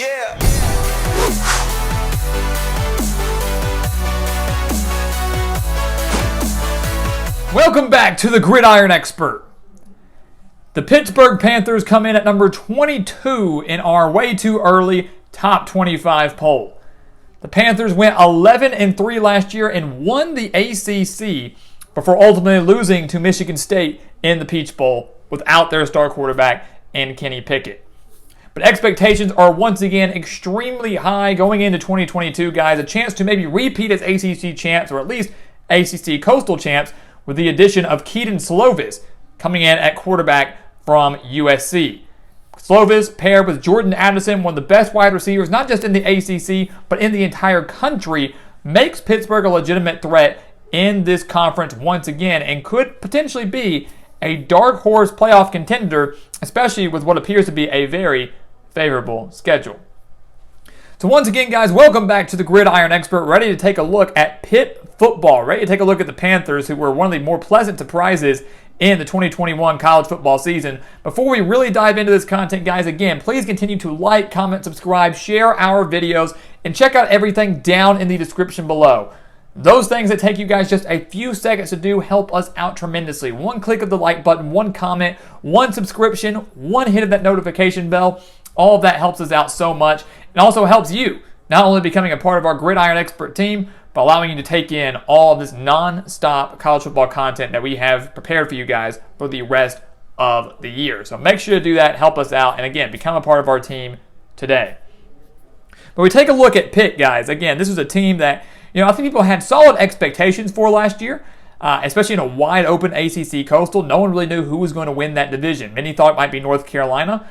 Yeah. Welcome back to the Gridiron Expert. The Pittsburgh Panthers come in at number 22 in our way too early top 25 poll. The Panthers went 11-3 last year and won the ACC before ultimately losing to Michigan State in the Peach Bowl without their star quarterback in Kenny Pickett. But expectations are once again extremely high going into 2022, guys. A chance to maybe repeat as ACC champs or at least ACC Coastal champs with the addition of Kedon Slovis coming in at quarterback from USC. Slovis paired with Jordan Addison, one of the best wide receivers, not just in the ACC, but in the entire country, makes Pittsburgh a legitimate threat in this conference once again and could potentially be a dark horse playoff contender, especially with what appears to be a very favorable schedule. So once again, guys, welcome back to the Gridiron Expert, ready to take a look at Pitt football, ready to take a look at the Panthers, who were one of the more pleasant surprises in the 2021 college football season. Before we really dive into this content, guys, again, please continue to like, comment, subscribe, share our videos, and check out everything down in the description below. Those things that take you guys just a few seconds to do help us out tremendously. One click of the like button, one comment, one subscription, one hit of that notification bell. All of that helps us out so much. It also helps you not only becoming a part of our Gridiron Expert team, but allowing you to take in all of this non-stop college football content that we have prepared for you guys for the rest of the year. So make sure to do that, help us out, and again, become a part of our team today. But we take a look at Pitt, guys. Again, this was a team that, I think people had solid expectations for last year, especially in a wide open ACC Coastal. No one really knew who was going to win that division. Many thought it might be North Carolina.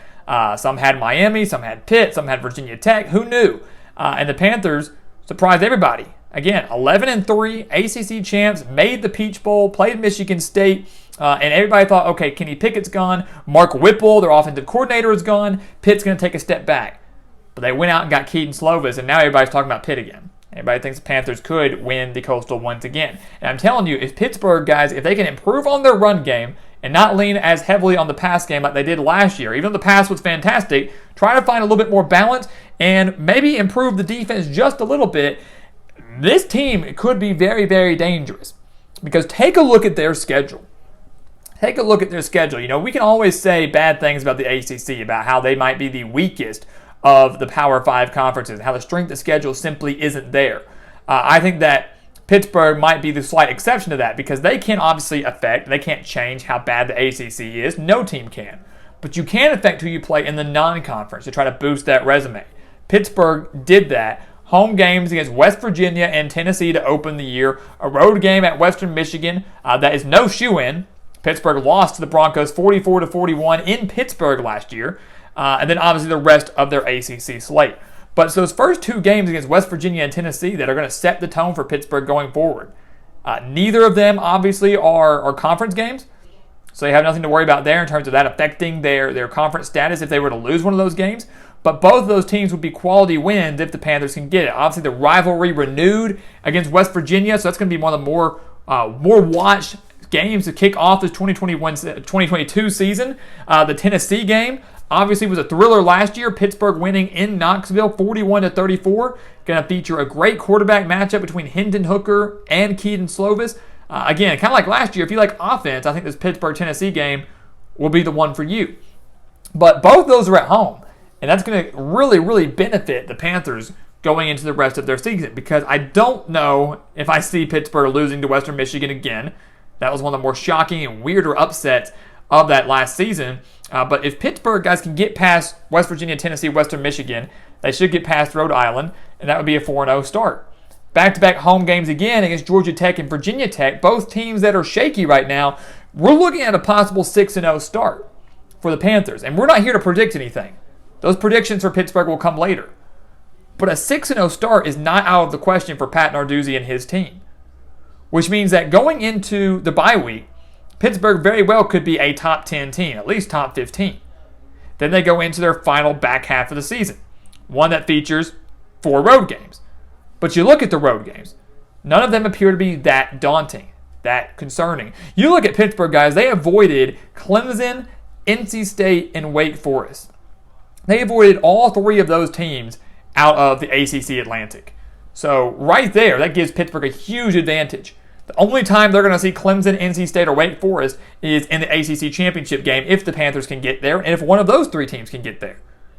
Some had Miami, some had Pitt, some had Virginia Tech. Who knew? And the Panthers surprised everybody. Again, 11-3, ACC champs, made the Peach Bowl, played Michigan State, and everybody thought, okay, Kenny Pickett's gone, Mark Whipple, their offensive coordinator, is gone, Pitt's going to take a step back. But they went out and got Kedon Slovis, and now everybody's talking about Pitt again. Everybody thinks the Panthers could win the Coastal once again. And I'm telling you, if Pittsburgh, guys, if they can improve on their run game and not lean as heavily on the pass game like they did last year, even though the pass was fantastic, try to find a little bit more balance and maybe improve the defense just a little bit, this team could be very, very dangerous. Because take a look at their schedule. Take a look at their schedule. We can always say bad things about the ACC, about how they might be the weakest of the Power 5 conferences, how the strength of schedule simply isn't there. I think that Pittsburgh might be the slight exception to that because they can't obviously they can't change how bad the ACC is. No team can. But you can affect who you play in the non-conference to try to boost that resume. Pittsburgh did that. Home games against West Virginia and Tennessee to open the year. A road game at Western Michigan that is no shoe-in. Pittsburgh lost to the Broncos 44-41 in Pittsburgh last year. And then obviously the rest of their ACC slate. But it's those first two games against West Virginia and Tennessee that are going to set the tone for Pittsburgh going forward. Neither of them obviously are conference games. So they have nothing to worry about there in terms of that affecting their conference status if they were to lose one of those games. But both of those teams would be quality wins if the Panthers can get it. Obviously, the rivalry renewed against West Virginia, so that's going to be one of the more watched games to kick off this 2022 season. The Tennessee game obviously was a thriller last year. Pittsburgh winning in Knoxville 41-34. Going to feature a great quarterback matchup between Hendon Hooker and Kedon Slovis. Again, kind of like last year, if you like offense, I think this Pittsburgh-Tennessee game will be the one for you. But both those are at home. And that's going to really, really benefit the Panthers going into the rest of their season because I don't know if I see Pittsburgh losing to Western Michigan again. That was one of the more shocking and weirder upsets of that last season. But if Pittsburgh, guys, can get past West Virginia, Tennessee, Western Michigan, they should get past Rhode Island, and that would be a 4-0 start. Back-to-back home games again against Georgia Tech and Virginia Tech, both teams that are shaky right now. We're looking at a possible 6-0 start for the Panthers, and we're not here to predict anything. Those predictions for Pittsburgh will come later. But a 6-0 start is not out of the question for Pat Narduzzi and his team, which means that going into the bye week, Pittsburgh very well could be a top 10 team, at least top 15. Then they go into their final back half of the season, one that features 4 road games. But you look at the road games, none of them appear to be that daunting, that concerning. You look at Pittsburgh, guys, they avoided Clemson, NC State, and Wake Forest. They avoided all 3 of those teams out of the ACC Atlantic. So right there, that gives Pittsburgh a huge advantage. The only time they're going to see Clemson, NC State, or Wake Forest is in the ACC championship game if the Panthers can get there and if one of those 3 teams can get there.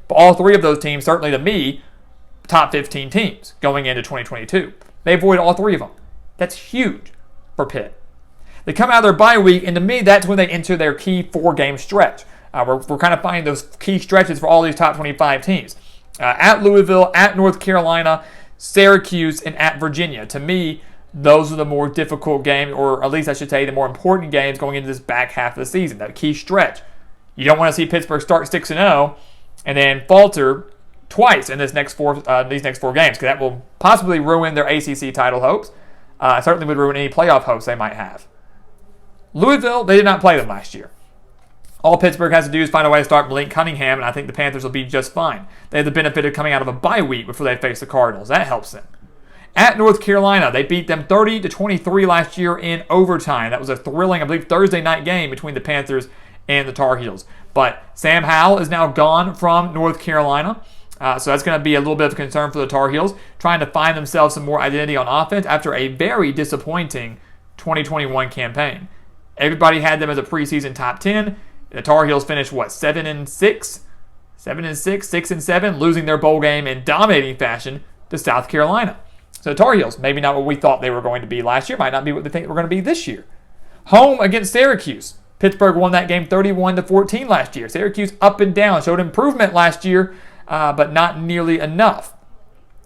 But all 3 of those teams, certainly to me, top 15 teams going into 2022. They avoid all 3 of them. That's huge for Pitt. They come out of their bye week, and to me, that's when they enter their key 4-game stretch. We're kind of finding those key stretches for all these top 25 teams. At Louisville, at North Carolina, Syracuse, and at Virginia. To me, those are the more difficult games, or at least I should say the more important games going into this back half of the season, that key stretch. You don't want to see Pittsburgh start 6-0 and then falter twice in these next 4 games, because that will possibly ruin their ACC title hopes. Certainly would ruin any playoff hopes they might have. Louisville, they did not play them last year. All Pittsburgh has to do is find a way to start Malik Cunningham, and I think the Panthers will be just fine. They have the benefit of coming out of a bye week before they face the Cardinals. That helps them. At North Carolina, they beat them 30-23 last year in overtime. That was a thrilling, I believe, Thursday night game between the Panthers and the Tar Heels. But Sam Howell is now gone from North Carolina, so that's going to be a little bit of a concern for the Tar Heels, trying to find themselves some more identity on offense after a very disappointing 2021 campaign. Everybody had them as a preseason top 10. The Tar Heels finished, 7-6? 7-6, 6-7, losing their bowl game in dominating fashion to South Carolina. So the Tar Heels, maybe not what we thought they were going to be last year, might not be what they think we're going to be this year. Home against Syracuse. Pittsburgh won that game 31-14 last year. Syracuse up and down, showed improvement last year, but not nearly enough.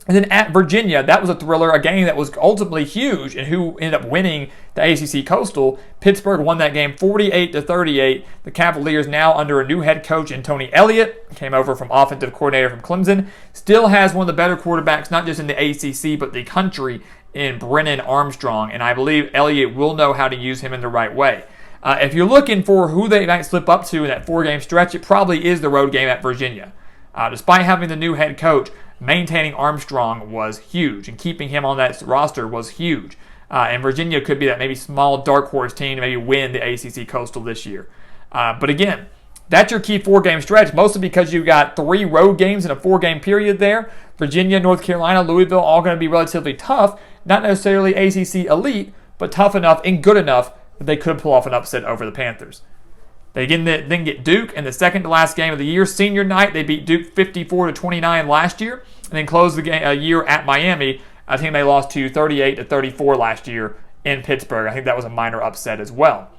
And then at Virginia, that was a thriller, a game that was ultimately huge, and who ended up winning the ACC Coastal. Pittsburgh won that game 48-38. The Cavaliers, now under a new head coach in Tony Elliott, came over from offensive coordinator from Clemson, still has one of the better quarterbacks, not just in the ACC, but the country, in Brennan Armstrong, and I believe Elliott will know how to use him in the right way. If you're looking for who they might slip up to in that 4-game stretch, it probably is the road game at Virginia. Despite having the new head coach, maintaining Armstrong was huge, and keeping him on that roster was huge. And Virginia could be that maybe small dark horse team to maybe win the ACC Coastal this year. But again, that's your key 4-game stretch, mostly because you've got 3 road games in a 4-game period there. Virginia, North Carolina, Louisville, all going to be relatively tough. Not necessarily ACC elite, but tough enough and good enough that they could pull off an upset over the Panthers. They then get Duke in the second to last game of the year. Senior night, they beat Duke 54-29 last year, and then closed the year at Miami. I think they lost to 38-34 last year in Pittsburgh. I think that was a minor upset as well.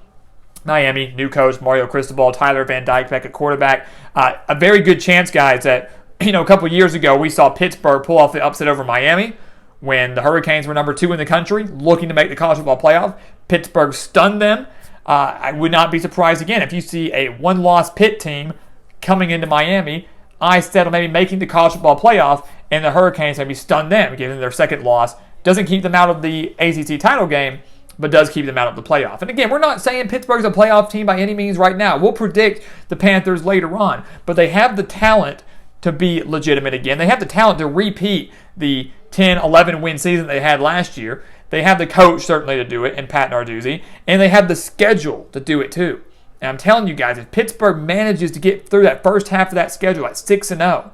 Miami, new coach, Mario Cristobal, Tyler Van Dyke back at quarterback. A very good chance, guys, that a couple years ago we saw Pittsburgh pull off the upset over Miami when the Hurricanes were number 2 in the country, looking to make the college football playoff. Pittsburgh stunned them. I would not be surprised again if you see a 1-loss Pitt team coming into Miami, instead of maybe making the college football playoff, and the Hurricanes maybe stun them, giving them their second loss. Doesn't keep them out of the ACC title game, but does keep them out of the playoff. And again, we're not saying Pittsburgh's a playoff team by any means right now. We'll predict the Panthers later on, but they have the talent to be legitimate again. They have the talent to repeat the 10-11 win season they had last year. They have the coach certainly to do it, in Pat Narduzzi, and they have the schedule to do it too. And I'm telling you guys, if Pittsburgh manages to get through that first half of that schedule at 6-0,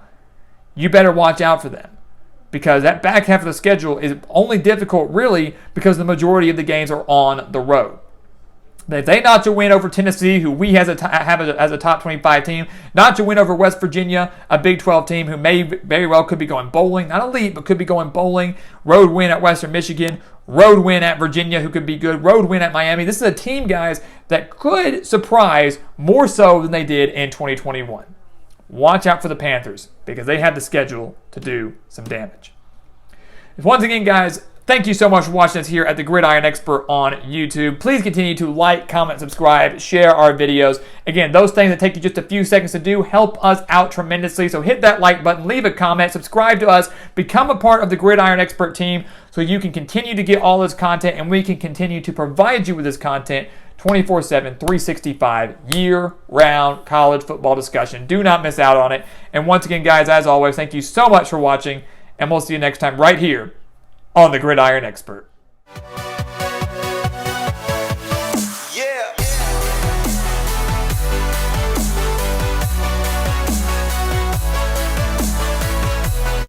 you better watch out for them, because that back half of the schedule is only difficult really because the majority of the games are on the road. But if they notch a win over Tennessee, who we have as a top 25 team, notch a win over West Virginia, a Big 12 team who may very well could be going bowling, not elite, but could be going bowling, road win at Western Michigan, road win at Virginia, who could be good, road win at Miami. This is a team, guys, that could surprise more so than they did in 2021. Watch out for the Panthers, because they have the schedule to do some damage. Once again, guys, thank you so much for watching us here at the Gridiron Expert on YouTube. Please continue to like, comment, subscribe, share our videos. Again, those things that take you just a few seconds to do help us out tremendously. So hit that like button, leave a comment, subscribe to us, become a part of the Gridiron Expert team so you can continue to get all this content, and we can continue to provide you with this content 24/7, 365, year-round college football discussion. Do not miss out on it. And once again, guys, as always, thank you so much for watching, and we'll see you next time right here on the Gridiron Expert.